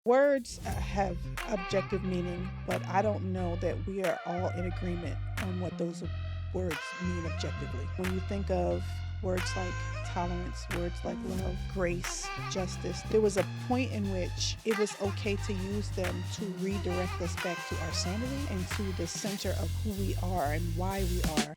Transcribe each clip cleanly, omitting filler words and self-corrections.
Words have objective meaning, but I don't know that we are all in agreement on what those words mean objectively. When you think of words like tolerance, words like love, grace, justice, there was a point in which it was okay to use them to redirect us back to our sanity and to the center of who we are and why we are.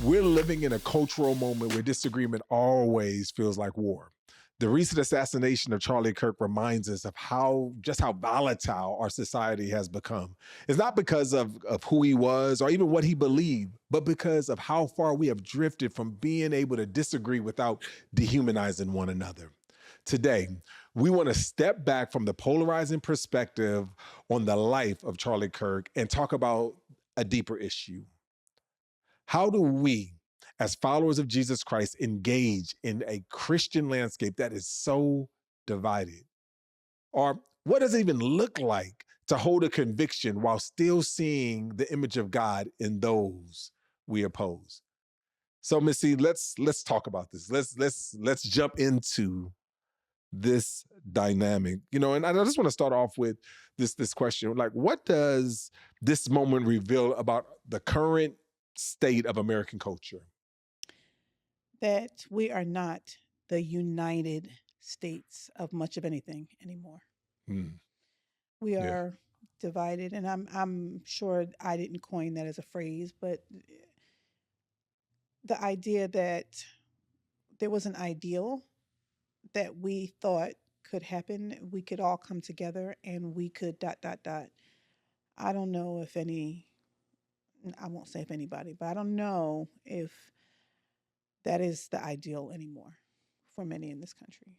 We're living in a cultural moment where disagreement always feels like war. The recent assassination of Charlie Kirk reminds us of just how volatile our society has become. It's not because of who he was or even what he believed, but because of how far we have drifted from being able to disagree without dehumanizing one another. Today, we want to step back from the polarizing perspective on the life of Charlie Kirk and talk about a deeper issue. How do we, as followers of Jesus Christ, engage in a Christian landscape that is so divided? Or what does it even look like to hold a conviction while still seeing the image of God in those we oppose? So, Missy, let's talk about this. Let's jump into this dynamic. And I just want to start off with this question. Like, what does this moment reveal about the current state of American culture? That we are not the United States of much of anything anymore. Hmm. We Yeah. are divided, and I'm sure I didn't coin that as a phrase, but the idea that there was an ideal that we thought could happen, we could all come together and we could dot dot dot. I don't know if any, I won't say if anybody, but I don't know if that is the ideal anymore for many in this country.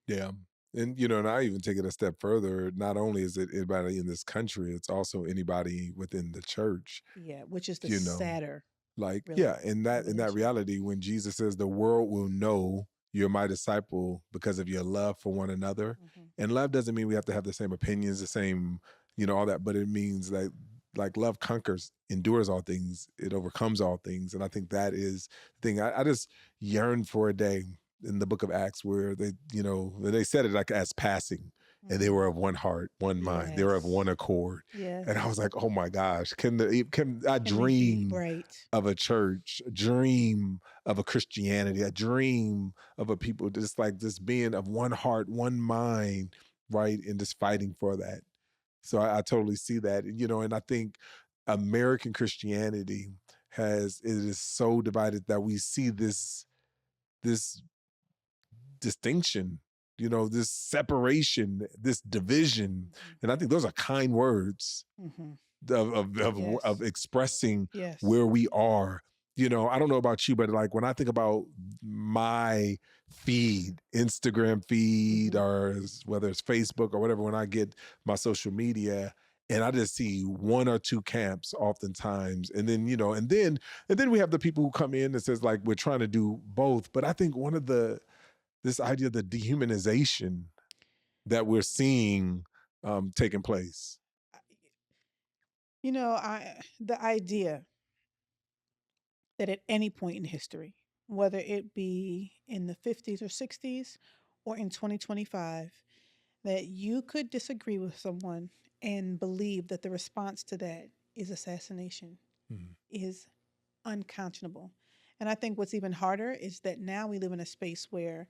Yeah. And I even take it a step further. Not only is it anybody in this country, it's also anybody within the church, Yeah, which is the you know. sadder Like, yeah, in that revelation. reality, when Jesus says the world will know you're my disciple because of your love for one another. Hmm. And love doesn't mean we have to have the same opinions, the same, all that, but it means that like love conquers, endures all things, it overcomes all things. And I think that is the thing. I just yearn for a day in the book of Acts where they said it like as passing, and they Hmm. were of one heart, one mind. They were of Yes. one accord. And I Yes. was like, oh my gosh, can I Can we be dream right? of a church, a dream of a Christianity, a dream of a people just like this being of one heart, one mind, right? And just fighting for that. So I totally see that. And I think American Christianity it is so divided that we see this distinction, this separation, this division. And I think those are kind words Hmm. of Yes. expressing Yes. where we are. I don't know about you, but like when I think about my feed, Instagram feed, Hmm. or whether it's Facebook or whatever, when I get my social media, and I just see one or two camps oftentimes, and then we have the people who come in and says like we're trying to do both. But I think this idea of the dehumanization that we're seeing taking place. I the idea that at any point in history, whether it be in the 50s or 60s or in 2025, that you could disagree with someone and believe that the response to that is assassination Mhm. is unconscionable. And I think what's even harder is that now we live in a space where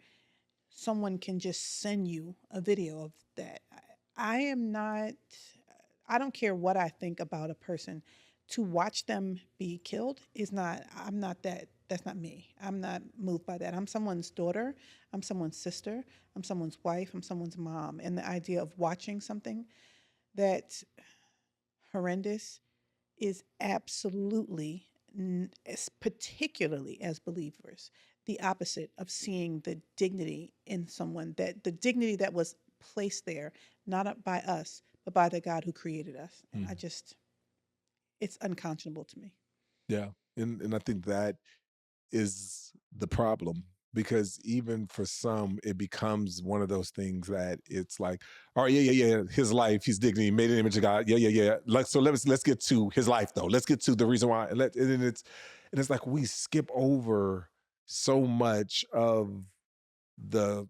someone can just send you a video of that. I am not, I don't care what I think about a person. To watch them be killed is not, I'm not that, that's not me. I'm not moved by that. I'm someone's daughter, I'm someone's sister, I'm someone's wife, I'm someone's mom. And the idea of watching something that's horrendous is absolutely, particularly as believers, the opposite of seeing the dignity in someone, that the dignity that was placed there, not by us, but by the God who created us. And Mm. it's unconscionable to me. Yeah. And I think that is the problem, because even for some it becomes one of those things that it's like, all right, yeah, his life, his dignity, made an image of God, yeah, like, so let's get to his life though, let's get to the reason why, and it's like we skip over so much of the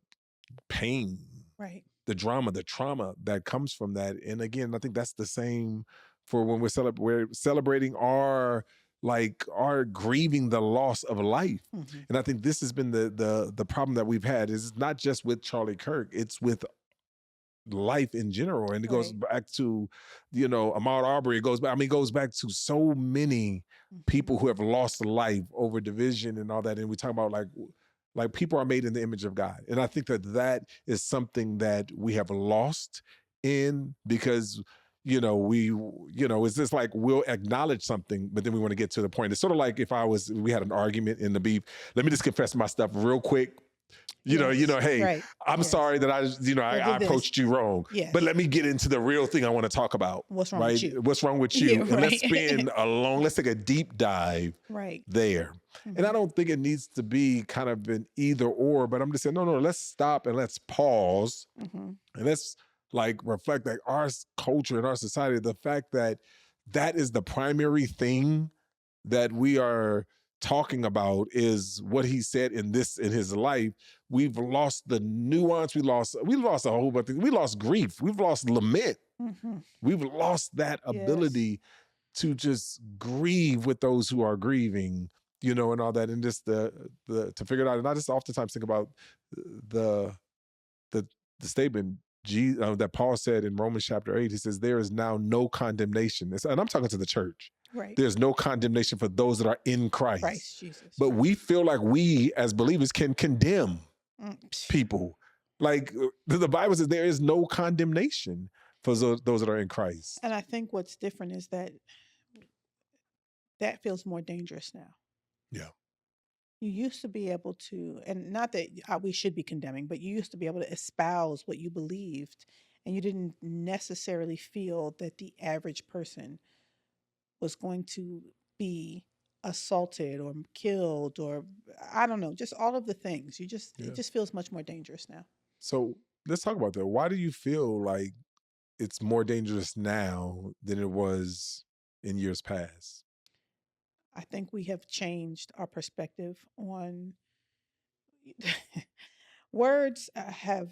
pain, Right. the drama, the trauma that comes from that. And again, I think that's the same for when we're celebrating our, like, our grieving the loss of life. Mm-hmm. And I think this has been the problem that we've had, is not just with Charlie Kirk, it's with life in general. And it goes Right. back to, Ahmaud Arbery. It goes back, it goes back to so many Mm-hmm. people who have lost life over division and all that. And we talk about like people are made in the image of God. And I think that is something that we have lost in, because it's just like we'll acknowledge something, but then we want to get to the point. It's sort of like if we had an argument in the beef. Let me just confess my stuff real quick. Hey, Right. I'm Yes. sorry that I did this. approached you wrong. Yes. But let me get into the real thing I want to talk about. What's wrong right? with you? What's wrong with you? Yeah, And let's right. let's take a deep dive Right. there. Mm-hmm. And I don't think it needs to be kind of an either or, but I'm just saying, no, let's stop and let's pause. Mm-hmm. And let's like reflect, like, our culture and our society, the fact that that is the primary thing that we are talking about, is what he said in his life. We've lost the nuance. We lost a whole bunch of things. We lost grief. We've lost lament. Mm-hmm. We've lost that ability to just grieve with those who are grieving, and all that. And just to figure it out. And I just oftentimes think about the statement that Paul said in Romans chapter 8. He says, there is now no condemnation. And I'm talking to the church. Right. There's no condemnation for those that are in Christ. Christ Jesus. But we feel like we as believers can condemn people. Like the Bible says, there is no condemnation for those that are in Christ. And I think what's different is that feels more dangerous now. Yeah. You used to be able to, and not that we should be condemning, but you used to be able to espouse what you believed, and you didn't necessarily feel that the average person was going to be assaulted or killed, or I don't know, just all of the things. It just feels much more dangerous now. So let's talk about that. Why do you feel like it's more dangerous now than it was in years past? I think we have changed our perspective on words. Have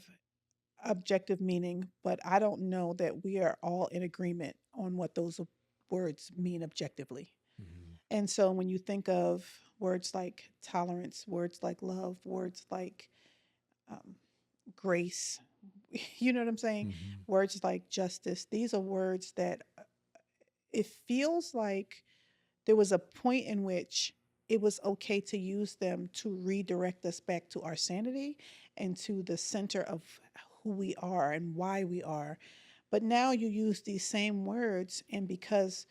objective meaning, but I don't know that we are all in agreement on what those words mean objectively. Mm-hmm. And so when you think of words like tolerance, words like love, words like grace, you know what I'm saying? Mm-hmm. Words like justice, these are words that it feels like there was a point in which it was okay to use them to redirect us back to our sanity and to the center of who we are and why we are. But now you use these same words, and because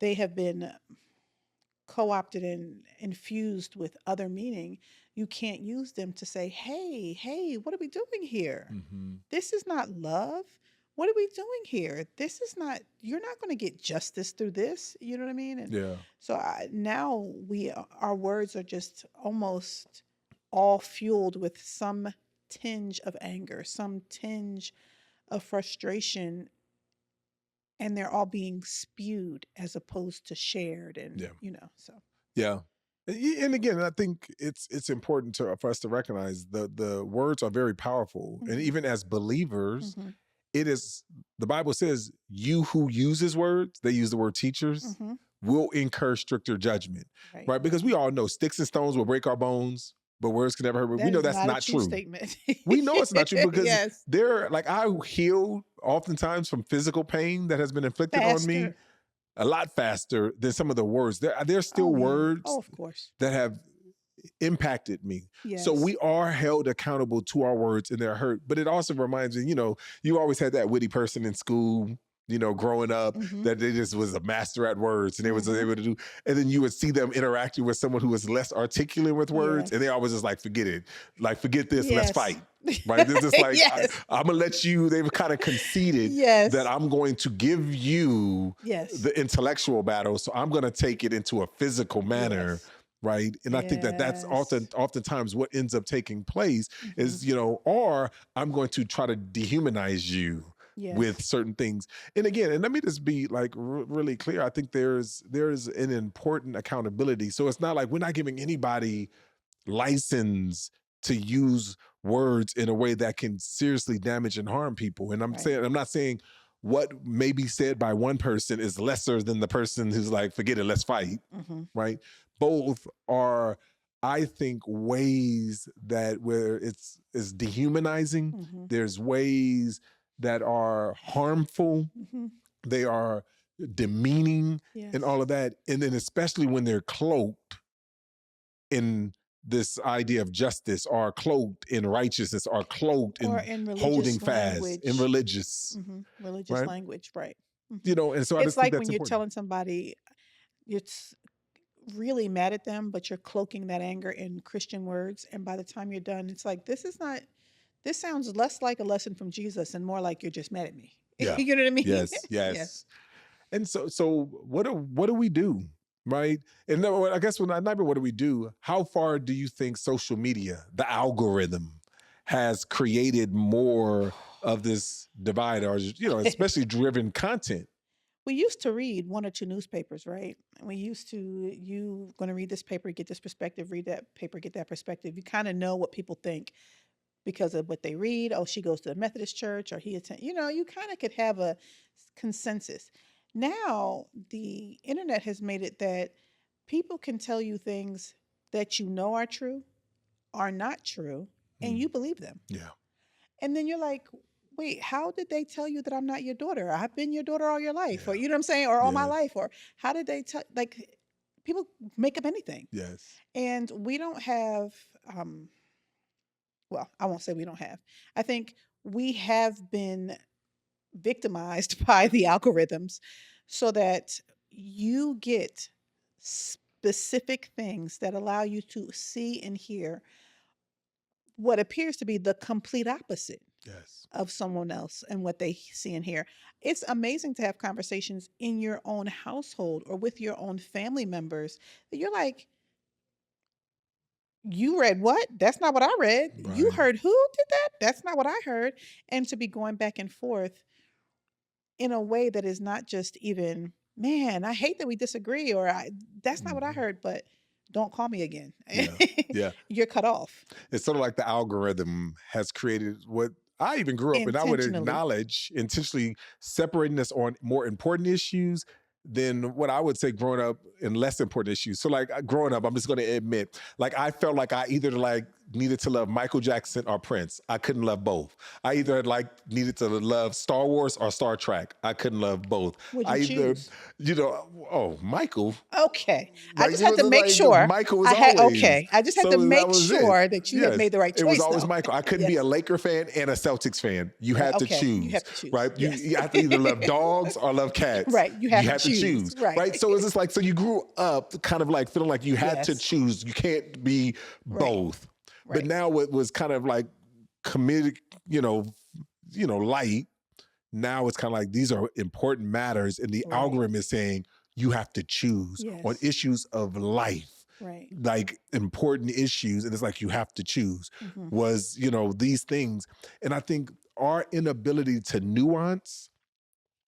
they have been co-opted and infused with other meaning, you can't use them to say, hey, what are we doing here? Mm-hmm. This is not love. What are we doing here? This is not, you're not going to get justice through this. You know what I mean? And so now our words are just almost all fueled with some tinge of anger, some tinge of frustration, and they're all being spewed as opposed to shared. And, so. Yeah. And again, I think it's important for us to recognize the words are very powerful. Mm-hmm. And even as believers, mm-hmm. It is, the Bible says, you who uses words, they use the word teachers, mm-hmm. will incur stricter judgment, right? Because we all know sticks and stones will break our bones, but words can never hurt. We know that's not true. Statement. We know it's not true because they're like, I heal oftentimes from physical pain that has been inflicted on me a lot faster than some of the words. There's still words of course. that have impacted me. Yes. So we are held accountable to our words and their hurt. But it also reminds me, you always had that witty person in school, growing up, mm-hmm. that they just was a master at words and they was able to do, and then you would see them interacting with someone who was less articulate with words, and they always just like, forget it. Like, forget this, let's fight. Right? They're just like, I'm gonna let you, they've kind of conceded that I'm going to give you the intellectual battle. So I'm gonna take it into a physical manner. right? And I think that that's Yes. oftentimes what ends up taking place Hmm. is, or I'm going to try to dehumanize you with Yes. certain things. And again, and let me just be like really clear. I think there's an important accountability. So it's not like we're not giving anybody license to use words in a way that can seriously damage and harm people. And Right. I'm not saying what may be said by one person is lesser than the person who's like, forget it, let's fight, Hmm. right? Both are, I think, ways that where it's dehumanizing. Hmm. There's ways that are harmful. Hmm. They are demeaning and Yes. all of that. And then especially when they're cloaked in this idea of justice, are cloaked in righteousness, are cloaked Or in in holding religious fast, in language. religious, Religious right? language, right. Hmm. And so I It's just think like that's when you're important. telling somebody it's really mad at them, but you're cloaking that anger in Christian words. And by the time you're done, it's like, this sounds less like a lesson from Jesus and more like you're just mad at me. Yeah. You know what I mean? Yes. Yes. Yes. And so what do we do, right? And then, I guess when not even what do we do? How far do you think social media, the algorithm, has created more of this divide, or especially driven content? We used to read one or two newspapers, right? And we used to, you going to read this paper, get this perspective, read that paper, get that perspective. You kind of know what people think because of what they read. Oh, she goes to the Methodist church, or he attend. You kind of could have a consensus. Now, the internet has made it that people can tell you things that you know are true, are not true, and Mm, you believe them. yeah. And then you're like, wait, how did they tell you that I'm not your daughter? I've been your daughter all your life, or Yeah. you know what I'm saying, or all my Yes. life, or how did they tell? Like, people make up anything, Yes. and we don't have. Well, I won't say we don't have. I think we have been victimized by the algorithms, so that you get specific things that allow you to see and hear what appears to be the complete opposite Yes. of someone else and what they see and hear. It's amazing to have conversations in your own household or with your own family members that you're like, you read what? That's not what I read. You Right. heard who did that? That's not what I heard. And to be going back and forth in a way that is not just even, man, I hate that we disagree, or that's not what I Mhm. heard, but don't call me again. Yeah. Yeah. You're cut off It's sort of like the algorithm has created what I even grew up, and I would intentionally. acknowledge intentionally separating us on more important issues than what I would say growing up in less important issues. So like growing up, I'm just going to admit, like I felt like I either like needed to love Michael Jackson or Prince. I couldn't love both. I either like needed to love Star Wars or Star Trek. I couldn't love both. Would you I either, choose? Michael. Okay. I Like just it had was to make like sure Michael was I had always. okay. I just had to So that make was it. sure that you had Yes, made the right it was choice always though. Michael. I couldn't be a Yes. Laker fan and a Celtics fan. You Right. had to Okay. You choose, have to choose. right? You, Yes. you have to either love dogs or love cats. Right. You You have to had to choose. choose, Right. right? So it's just like, so you grew up kind of like feeling like you had to Yes. choose. You can't be Right. both. But Right. now it was kind of like comedic, light. Now it's kind of like these are important matters, and the Right. algorithm is saying you have to choose on Yes. issues of life, Right. like important issues, and it's like you have to choose Hmm. was these things. And I think our inability to nuance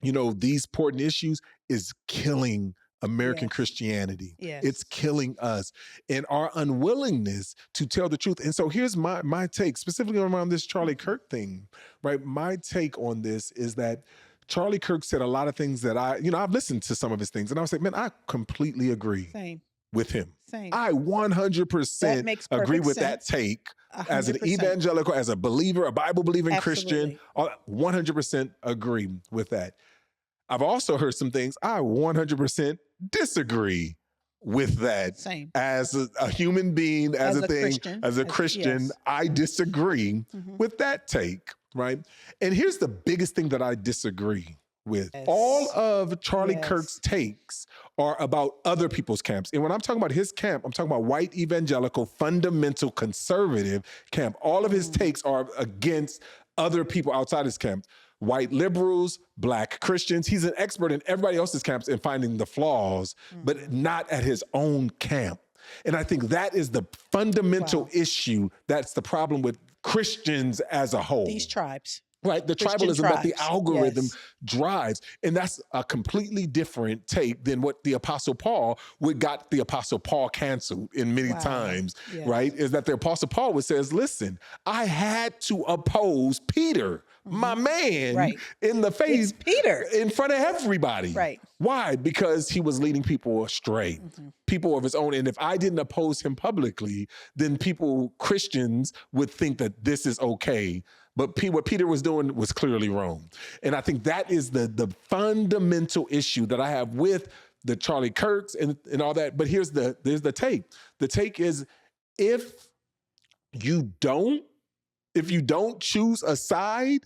these important issues is killing American Yes. Christianity. It's Yes. killing us, and our unwillingness to tell the truth. And so here's my take specifically around this Charlie Hmm. Kirk thing, right? My take on this is that Charlie Kirk said a lot of things that I've listened to some of his things, and I was like, man, I completely agree Same. with him. Same. I That 100% makes agree perfect with that sense. take A as an 100%. evangelical, as a believer, a Bible believing Christian. Absolutely. 100% agree with that. I've also heard some things I 100% disagree with that. Same. As a human being, as As a a thing, Christian. as a Christian, Yes. I disagree Hmm. with that take, right? And here's the biggest thing that I disagree with. Yes. All of Charlie Yes. Kirk's takes are about other people's camps. And when I'm talking about his camp, I'm talking about white evangelical, fundamental conservative camp. All of his takes are against other people outside his camp. White liberals, black Christians. He's an expert in everybody else's camps and finding the flaws, but not at his own camp. And I think that is the fundamental issue. That's the problem with Christians as a whole. These tribes. Right, the Christian tribalism that the tribes. algorithm Yes. drives. And that's a completely different take than what the Apostle Paul, what got the Apostle Paul canceled in many times, Yes. right? Is that the Apostle Paul says, listen, I had to oppose Peter, my man, in the face, It's Peter, in front of everybody. Right. Why? Because he was leading people astray, people of his own. And if I didn't oppose him publicly, then people, Christians, would think that this is okay. But what Peter was doing was clearly wrong. And I think that is the fundamental issue that I have with the Charlie Kirks and all that. But here's the take. The take is if you don't choose a side,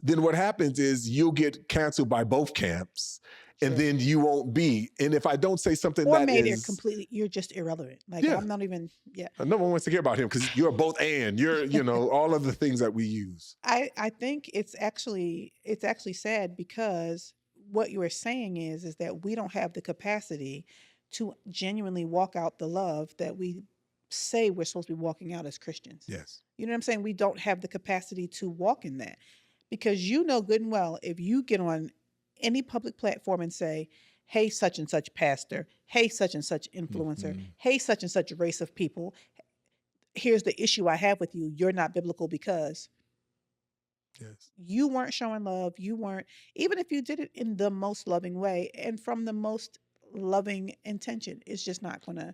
then what happens is you'll get canceled by both camps. And then you won't be. And if I don't say something or that maybe is completely, you're just irrelevant. Like I'm not even. No one wants to hear about him because you're both and you're, all of the things that we use. I think it's actually sad because what you are saying is that we don't have the capacity to genuinely walk out the love that we say we're supposed to be walking out as Christians. Yes. You know what I'm saying? We don't have the capacity to walk in that because you know good and well if you get on any public platform and say, hey, such and such pastor, hey, such and such influencer, hey, such and such race of people, here's the issue I have with you. You're not biblical because you weren't showing love. You weren't, even if you did it in the most loving way and from the most loving intention, it's just not gonna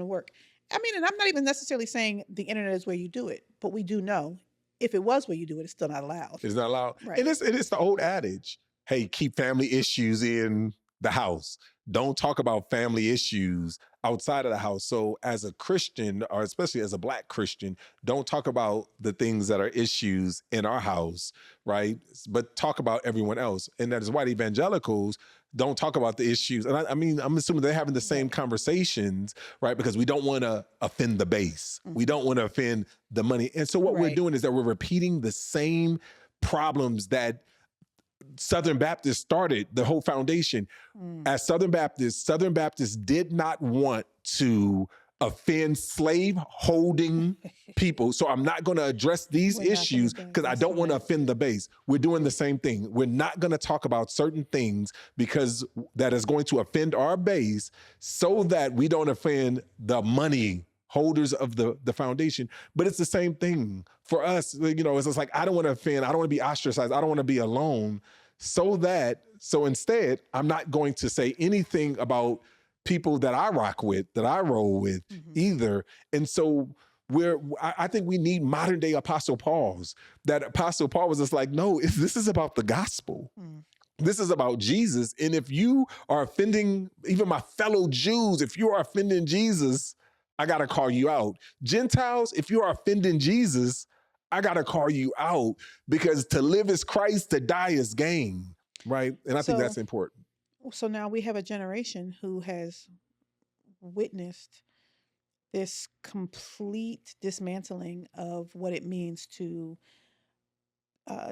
work. I mean, and I'm not even necessarily saying the internet is where you do it, but we do know if it was where you do it, it's still not allowed. It's not allowed. Right. And it's the old adage. Hey, keep family issues in the house. Don't talk about family issues outside of the house. So as a Christian, or especially as a Black Christian, don't talk about the things that are issues in our house, right? But talk about everyone else. And that is why the evangelicals don't talk about the issues. And I mean, I'm assuming they're having the same conversations, right? Because we don't want to offend the base. We don't want to offend the money. And so what we're doing is that we're repeating the same problems that Southern Baptists started, the whole foundation. As Southern Baptists did not want to offend slave-holding people. So I'm not going to address these issues because I don't want to offend the base. We're doing the same thing. We're not going to talk about certain things because that is going to offend our base so that we don't offend the money holders of the foundation. But it's the same thing for us. It's just like, I don't want to offend. I don't want to be ostracized. I don't want to be alone. So instead, I'm not going to say anything about people that I rock with, that I roll with either. And so I think we need modern day Apostle Pauls. That Apostle Paul was just like, no, this is about the gospel. This is about Jesus. And if you are offending even my fellow Jews, if you are offending Jesus, I got to call you out. Gentiles, if you are offending Jesus, I got to call you out because to live is Christ, to die is gain, right? And I think that's important. So now we have a generation who has witnessed this complete dismantling of what it means to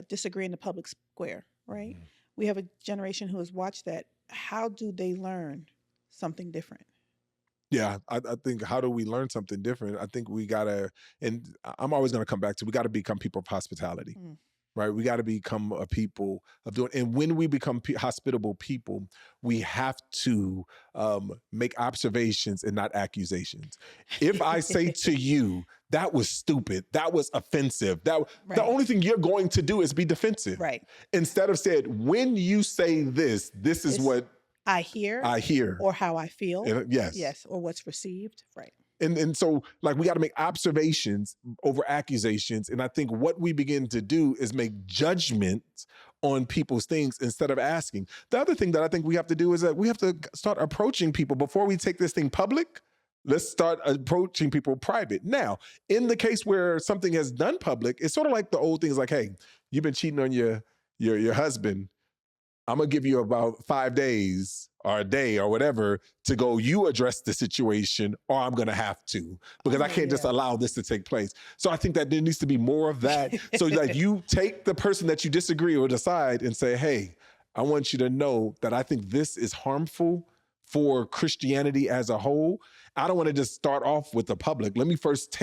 disagree in the public square, right? We have a generation who has watched that. How do they learn something different? Yeah, I think, how do we learn something different? I think we gotta, and I'm always gonna come back to, we gotta become people of hospitality, right? We gotta become a people of doing, and when we become hospitable people, we have to make observations and not accusations. If I say to you, that was stupid, that was offensive, the only thing you're going to do is be defensive. Right. Instead of saying, when you say this is what I hear. Or how I feel. Yes. Yes. Or what's received. Right. And so, like, we got to make observations over accusations. And I think what we begin to do is make judgments on people's things instead of asking. The other thing that I think we have to do is that we have to start approaching people before we take this thing public. Let's start approaching people private. Now, in the case where something has done public, it's sort of like the old things like, hey, you've been cheating on your husband. I'm going to give you about 5 days or a day or whatever to go, you address the situation, or I'm going to have to, because I can't just allow this to take place. So I think that there needs to be more of that. So like, you take the person that you disagree with aside and say, hey, I want you to know that I think this is harmful for Christianity as a whole. I don't want to just start off with the public. Let me first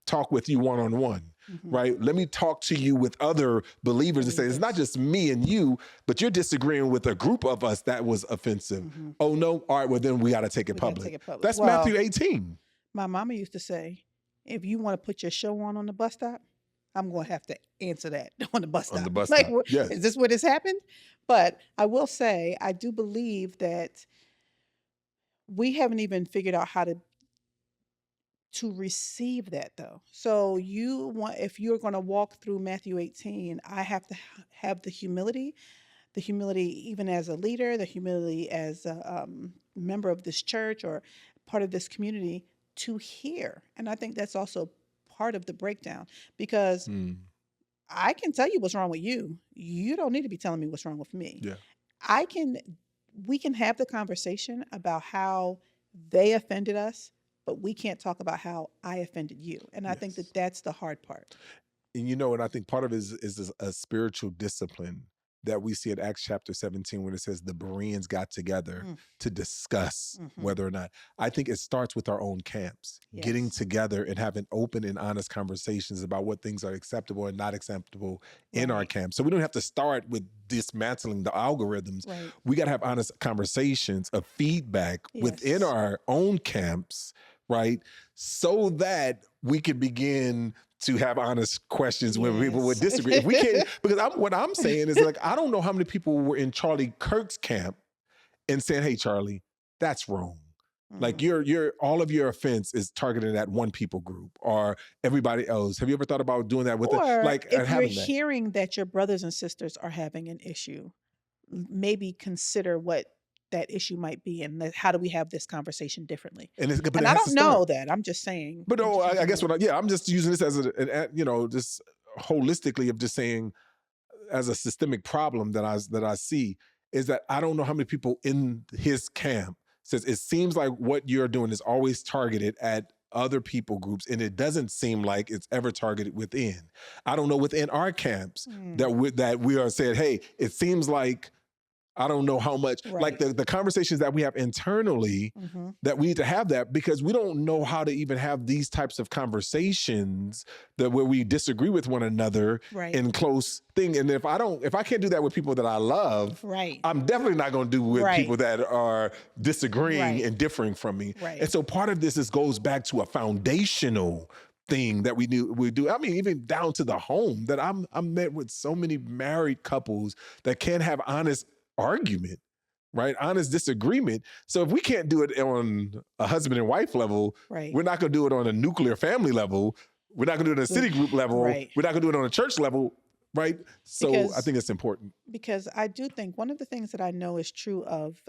talk with you one-on-one, right? Let me talk to you with other believers and say, it's not just me and you, but you're disagreeing with a group of us that was offensive. Oh no, all right, well then we got to take it public. That's Matthew 18. My mama used to say, if you want to put your show on the bus stop, I'm going to have to answer that on the bus stop. On the bus like, stop, yes. Is this what has happened? But I will say, I do believe that we haven't even figured out how to receive that though. So if you're going to walk through Matthew 18, I have to have the humility even as a leader, the humility as a member of this church or part of this community to hear. And I think that's also part of the breakdown, because I can tell you what's wrong with you. You don't need to be telling me what's wrong with me. Yeah. We can have the conversation about how they offended us, but we can't talk about how I offended you. And I think that that's the hard part. And and I think part of it is a spiritual discipline that we see at Acts chapter 17 when it says the Bereans got together to discuss whether or not. I think it starts with our own camps, getting together and having open and honest conversations about what things are acceptable and not acceptable in our camps. So we don't have to start with dismantling the algorithms. We got to have honest conversations of feedback within our own camps, right? So that we can begin to have honest questions when people would disagree. If we can't, because what I'm saying is, like, I don't know how many people were in Charlie Kirk's camp and saying, hey, Charlie, that's wrong. Like your all of your offense is targeted at one people group or everybody else. Have you ever thought about doing that with it? Like, if you're hearing that your brothers and sisters are having an issue, maybe consider what that issue might be, and how do we have this conversation differently? And I don't know that. I'm just saying. But I guess I'm just using this as just holistically of just saying, as a systemic problem that I see is that I don't know how many people in his camp says it seems like what you're doing is always targeted at other people groups, and it doesn't seem like it's ever targeted within. I don't know within our camps that we are saying, hey, it seems like. I don't know how much, like the conversations that we have internally that we need to have that, because we don't know how to even have these types of conversations where we disagree with one another in close thing. And if I can't do that with people that I love, I'm definitely not going to do with people that are disagreeing and differing from me. And so part of this goes back to a foundational thing that we do. I mean, even down to the home, that I'm met with so many married couples that can't have honest argument, right? Honest disagreement. So if we can't do it on a husband and wife level, we're not going to do it on a nuclear family level. We're not going to do it on a city group level. We're not going to do it on a church level, right? So I think it's important. Because I do think one of the things that I know is true of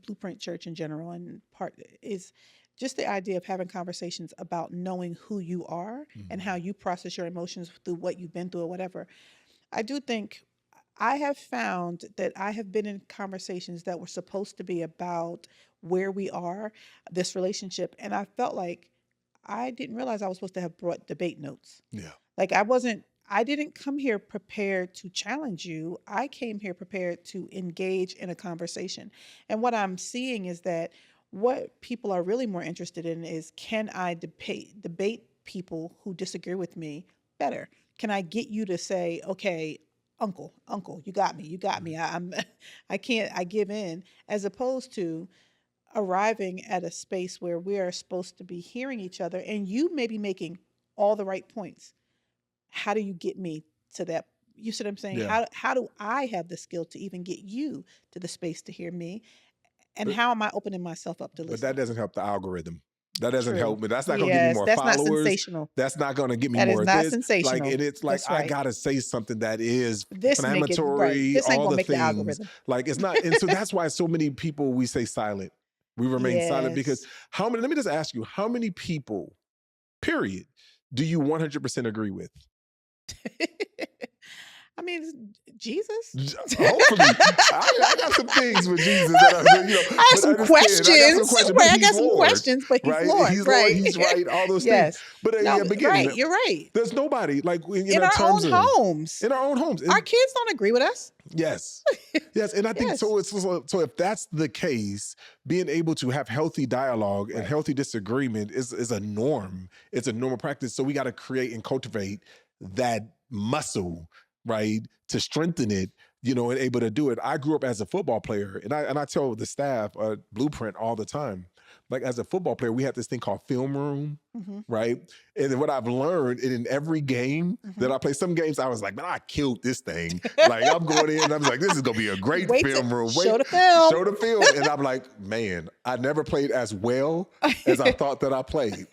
Blueprint Church in general, and part is just the idea of having conversations about knowing who you are and how you process your emotions through what you've been through or whatever. I do think I have found that I have been in conversations that were supposed to be about where we are, this relationship, and I felt like I didn't realize I was supposed to have brought debate notes. Yeah. Like I didn't come here prepared to challenge you. I came here prepared to engage in a conversation. And what I'm seeing is that what people are really more interested in is, can I debate people who disagree with me better? Can I get you to say, okay, Uncle, you got me. I give in, as opposed to arriving at a space where we are supposed to be hearing each other and you may be making all the right points. How do you get me to that? You see what I'm saying? Yeah. How do I have the skill to even get you to the space to hear me? And how am I opening myself up to listen? But that doesn't help the algorithm. That doesn't help me. That's not going to give me more followers. That's not sensational. That's not going to get me more. That is not sensational. Like, it's like, I got to say something that is inflammatory, this ain't all the things. The algorithm. Like, it's not. And so that's why so many people, we say silent. We remain silent because let me just ask you, how many people, period, do you 100% agree with? I mean, Jesus. Hopefully, I got some things with Jesus that are, I have but some understand, I got some questions. questions, but Right, I he's got some Lord, questions, but he's right? Lord. He's Lord, Right. he's right, all those things. Yes. But No, again, right. You're right. there's nobody like, In in our terms own of homes. in our own homes. Our And kids don't agree with us. yes. Yes. And I think Yes. so if that's the case, being able to have healthy dialogue and Right. healthy disagreement is a norm. It's a normal practice. So we got to create and cultivate that muscle, right? To strengthen it, and able to do it. I grew up as a football player, and I tell the staff Blueprint all the time. Like as a football player, we had this thing called film room, Mhm. right? And then what I've learned in every game that Mhm. I play, some games I was like, man, I killed this thing. Like I'm going in, and I was like, this is gonna be a great Wait film room. show the film. Show the film, and I'm like, man, I never played as well as I thought that I played.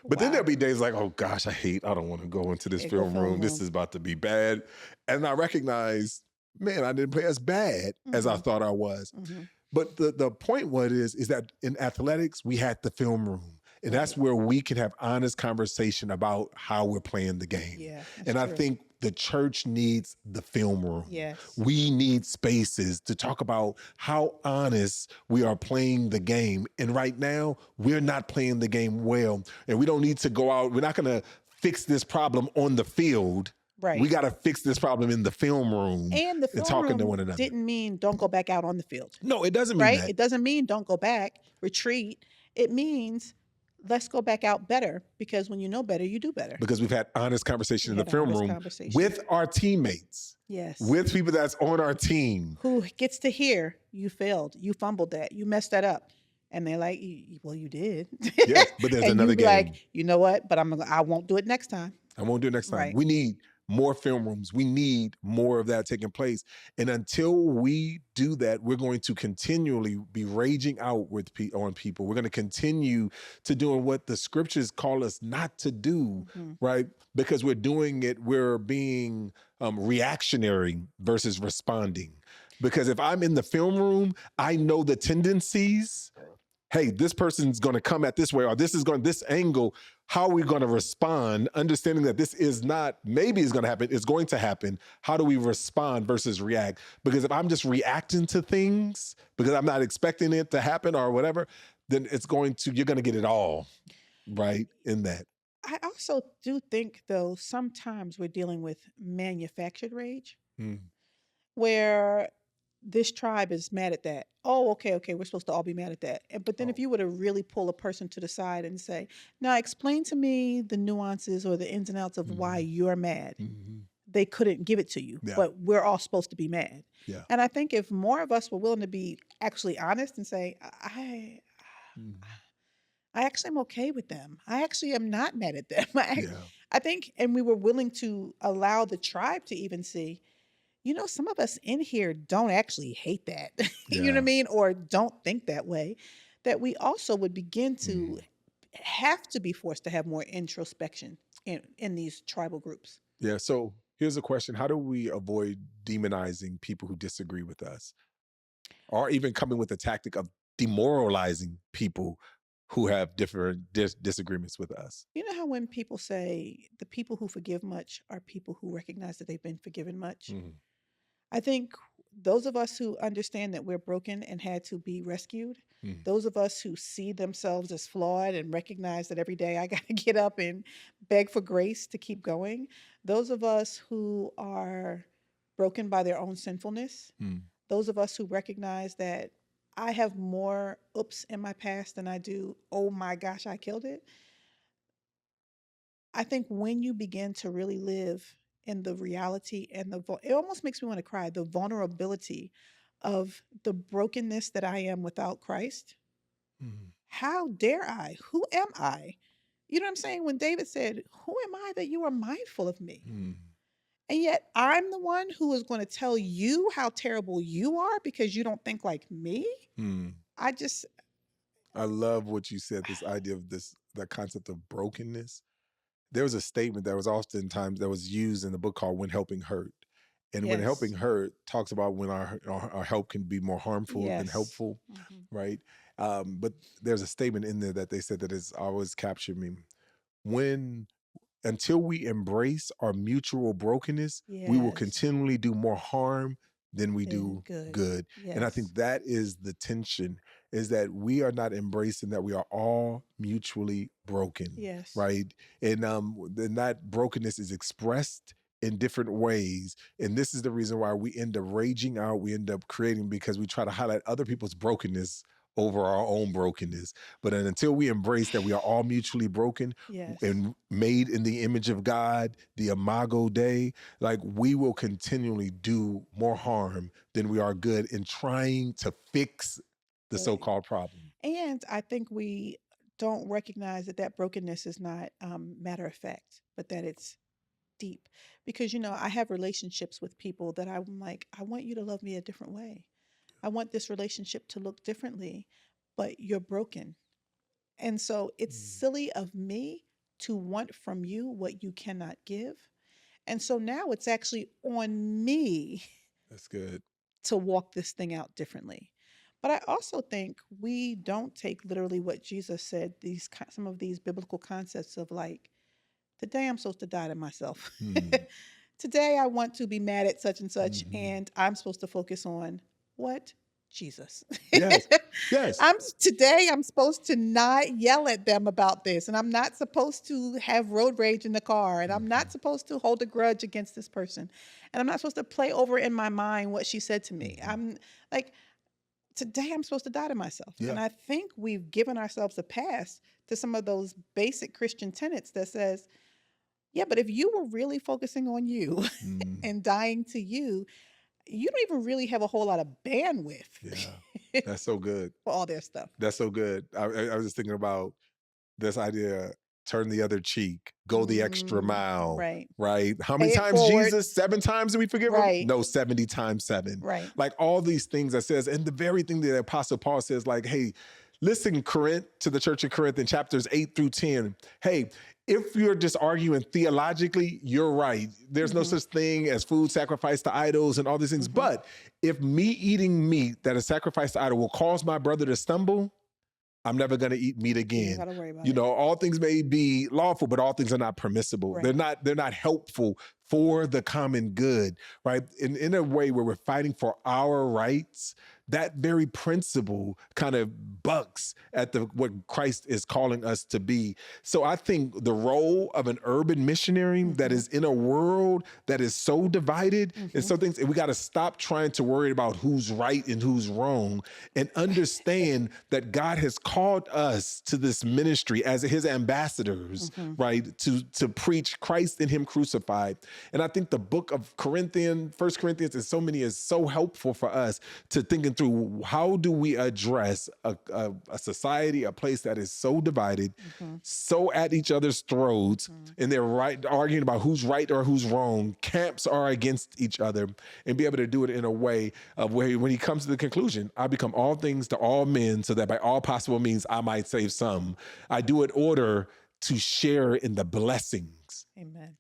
But then Wow. there'll be days like, oh gosh, I don't want to go into this Yeah, go film film room. This room. is about to be bad. And I recognize, man, I didn't play as bad as I Mhm. thought I was. Mhm. But the point is that in athletics, we had the film room. And Right. that's where we can have honest conversation about how we're playing the game. Yeah, that's And I true. think the church needs the film room. Yes. We need spaces to talk about how honest we are playing the game. And right now, we're not playing the game well. And we don't need to go out. We're not going to fix this problem on the field. Right. We got to fix this problem in the film room And the film talking to room one another. didn't mean don't go back out on the field. No, it doesn't mean Right? that. It doesn't mean don't go back, retreat. It means let's go back out better, because when you know better, you do better. Because we've had honest conversation in the film room with our teammates. Yes. With people that's on our team. Who gets to hear you failed, you fumbled that, you messed that up. And they're like, well, you did. Yes, but there's and another you be game. like, you know what? But I won't do it next time. I won't do it next time. Right. We need more film rooms. We need more of that taking place. And until we do that, we're going to continually be raging out on people. We're going to continue to doing what the scriptures call us not to do, right? Because we're doing it, we're being reactionary versus responding. Because if I'm in the film room, I know the tendencies. Hey, this person's going to come at this way, or this angle. How are we going to respond? Understanding that this is not, maybe it's going to happen, it's going to happen. How do we respond versus react? Because if I'm just reacting to things because I'm not expecting it to happen or whatever, then you're going to get it all right in that. I also do think, though, sometimes we're dealing with manufactured rage, where this tribe is mad at that. Oh, okay, we're supposed to all be mad at that. But then if you were to really pull a person to the side and say, now explain to me the nuances or the ins and outs of why you're mad. They couldn't give it to you, but we're all supposed to be mad. Yeah. And I think if more of us were willing to be actually honest and say, I actually am okay with them. I actually am not mad at them. I think, and we were willing to allow the tribe to even see, some of us in here don't actually hate that, you know what I mean? Or don't think that way, that we also would begin to have to be forced to have more introspection in these tribal groups. Yeah. So here's a question. How do we avoid demonizing people who disagree with us? Or even coming with the tactic of demoralizing people who have different disagreements with us? You know how when people say the people who forgive much are people who recognize that they've been forgiven much? I think those of us who understand that we're broken and had to be rescued, those of us who see themselves as flawed and recognize that every day I got to get up and beg for grace to keep going, those of us who are broken by their own sinfulness, those of us who recognize that I have more oops in my past than I do, oh my gosh, I killed it. I think when you begin to really live in the reality and it almost makes me want to cry, the vulnerability of the brokenness that I am without Christ. How dare I? Who am I? You know what I'm saying? When David said, who am I that you are mindful of me? And yet I'm the one who is going to tell you how terrible you are because you don't think like me. I love what you said, this idea of that concept of brokenness. There was a statement that was oftentimes that was used in the book called When Helping Hurt. And When Helping Hurt talks about when our help can be more harmful than helpful, right? But there's a statement in there that they said that has always captured me. When until we embrace our mutual brokenness, we will Yes. continually do more harm than we Then do good. good. And I Yes. think that is the tension, is that we are not embracing that we are all mutually broken, Yes. right? And then that brokenness is expressed in different ways. And this is the reason why we end up raging out, we end up creating, because we try to highlight other people's brokenness over our own brokenness. But until we embrace that we are all mutually broken Yes. and made in the image of God, the Imago Dei, like we will continually do more harm than we are good in trying to fix the Right. so-called problem. And I think we don't recognize that that brokenness is not matter of fact, but that it's deep. Because, you know, I have relationships with people that I'm like, I want you to love me a different way. I want this relationship to look differently, but you're broken. And so it's silly of me to want from you what you cannot give. And so now it's actually on me That's good. to walk this thing out differently. But I also think we don't take literally what Jesus said, these some of these biblical concepts of like, today I'm supposed to die to myself. Today I want to be mad at such and such, and I'm supposed to focus on what? Jesus. Yes. Yes. Today I'm supposed to not yell at them about this, and I'm not supposed to have road rage in the car, and I'm not supposed to hold a grudge against this person, and I'm not supposed to play over in my mind what she said to me. I'm like, today I'm supposed to die to myself. Yeah. And I think we've given ourselves a pass to some of those basic Christian tenets that says, yeah, but if you were really focusing on you and dying to you, you don't even really have a whole lot of bandwidth Yeah. That's so good. for all their stuff. That's so good. I was just thinking about this idea, turn the other cheek, go the extra mile. Right. Right. How many Pay it times forward. Jesus? 7 times do we forgive him? Right. No, 70 times 7. Right. Like all these things that says, and the very thing that the Apostle Paul says, like, hey, listen, Corinth, to the church of Corinth in chapters 8 through 10. Hey, if you're just arguing theologically, you're right. There's no such thing as food sacrificed to idols and all these things. But if me eating meat that is sacrificed to idol will cause my brother to stumble, I'm never going to eat meat again. You gotta worry about you it. know, all things may be lawful, but all things are not permissible. Right. They're not helpful for the common good, right? In a way where we're fighting for our rights, that very principle kind of bucks at what Christ is calling us to be. So I think the role of an urban missionary that is in a world that is so divided and so things, and we got to stop trying to worry about who's right and who's wrong and understand that God has called us to this ministry as his ambassadors, right? To preach Christ and him crucified. And I think the book of First Corinthians, and so many is so helpful for us to thinking through how do we address a society, a place that is so divided, so at each other's throats, and they're arguing about who's right or who's wrong. Camps are against each other, and be able to do it in a way of where when he comes to the conclusion, I become all things to all men so that by all possible means I might save some. I do it in order to share in the blessings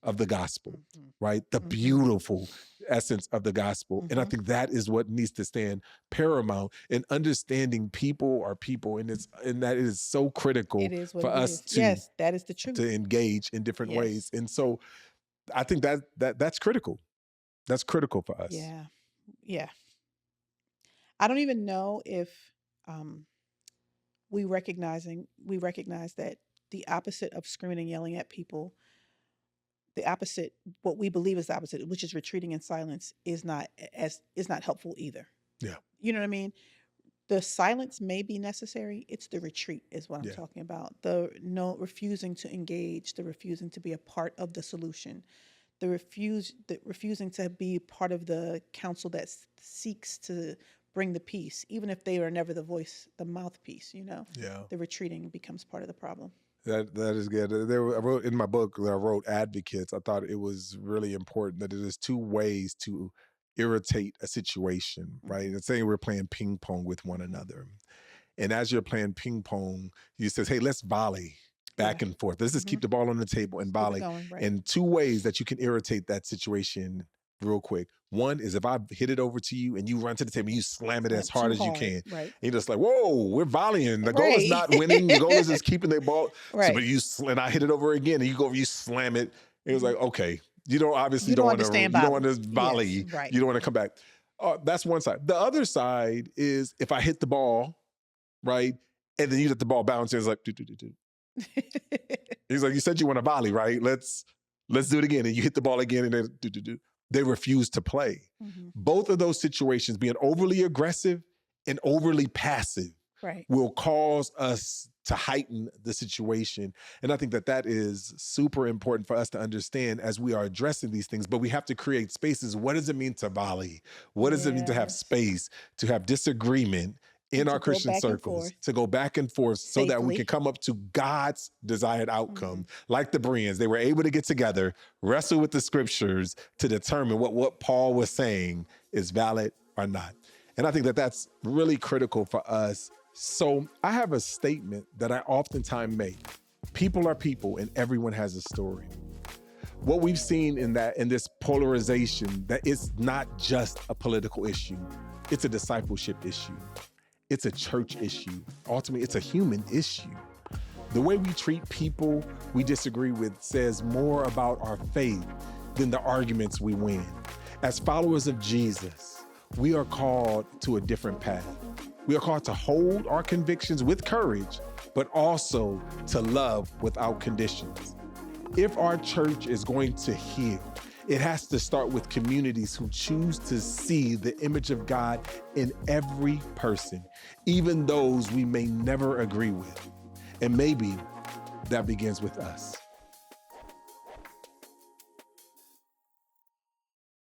of the gospel, right? The beautiful essence of the gospel. And I think that is what needs to stand paramount in understanding people are people. And that it is so critical for us yes, that is the truth. to engage in different ways. And so I think that's critical. That's critical for us. Yeah. Yeah. I don't even know if we recognize that the opposite of screaming and yelling at people, the opposite, what we believe is the opposite, which is retreating in silence, is not helpful either. Yeah. You know what I mean? The silence may be necessary. It's the retreat is what I'm talking about. The refusing to engage, the refusing to be a part of the solution, the refusing to be part of the council that seeks to bring the peace, even if they are never the voice, the mouthpiece, you know? Yeah. The retreating becomes part of the problem. That is good. I wrote in my book that I wrote advocates. I thought it was really important that there's 2 ways to irritate a situation, right? It's saying we're playing ping pong with one another. And as you're playing ping pong, you says, hey, let's volley back and forth. Let's just keep the ball on the table and volley. Going, right. And 2 ways that you can irritate that situation real quick. One is if I hit it over to you and you run to the table, you slam it as Too hard as you hard, can. right? And you're just like, whoa, we're volleying. The goal is Right. not winning. The goal is just keeping the ball. So, Right. but and I hit it over again, and you go over, you slam it. And it was like, okay, you don't obviously You don't want to. understand You don't want to volley. volley. Yes, right. You don't want to come back. That's one side. The other side is if I hit the ball, right, and then you let the ball bounce, and it's like, he's like, you said you want to volley, right? Let's do it again. And you hit the ball again, and then they refuse to play. Mhm. Both of those situations, being overly aggressive and overly passive, Right. will cause us to heighten the situation. And I think that is super important for us to understand as we are addressing these things. But we have to create spaces. What does it mean to volley? What does it mean to have Yes. space, to have disagreement in And our to go Christian back and circles, forth to go back and forth so that we safely. can come up to God's desired outcome? Like the Bereans, they were able to get together, wrestle with the scriptures to determine what Paul was saying is valid or not. And I think that's really critical for us. So I have a statement that I oftentimes make. People are people and everyone has a story. What we've seen in this polarization, that it's not just a political issue. It's a discipleship issue. It's a church issue. Ultimately, it's a human issue. The way we treat people we disagree with says more about our faith than the arguments we win. As followers of Jesus, we are called to a different path. We are called to hold our convictions with courage, but also to love without conditions. If our church is going to heal, it has to start with communities who choose to see the image of God in every person, even those we may never agree with. And maybe that begins with us.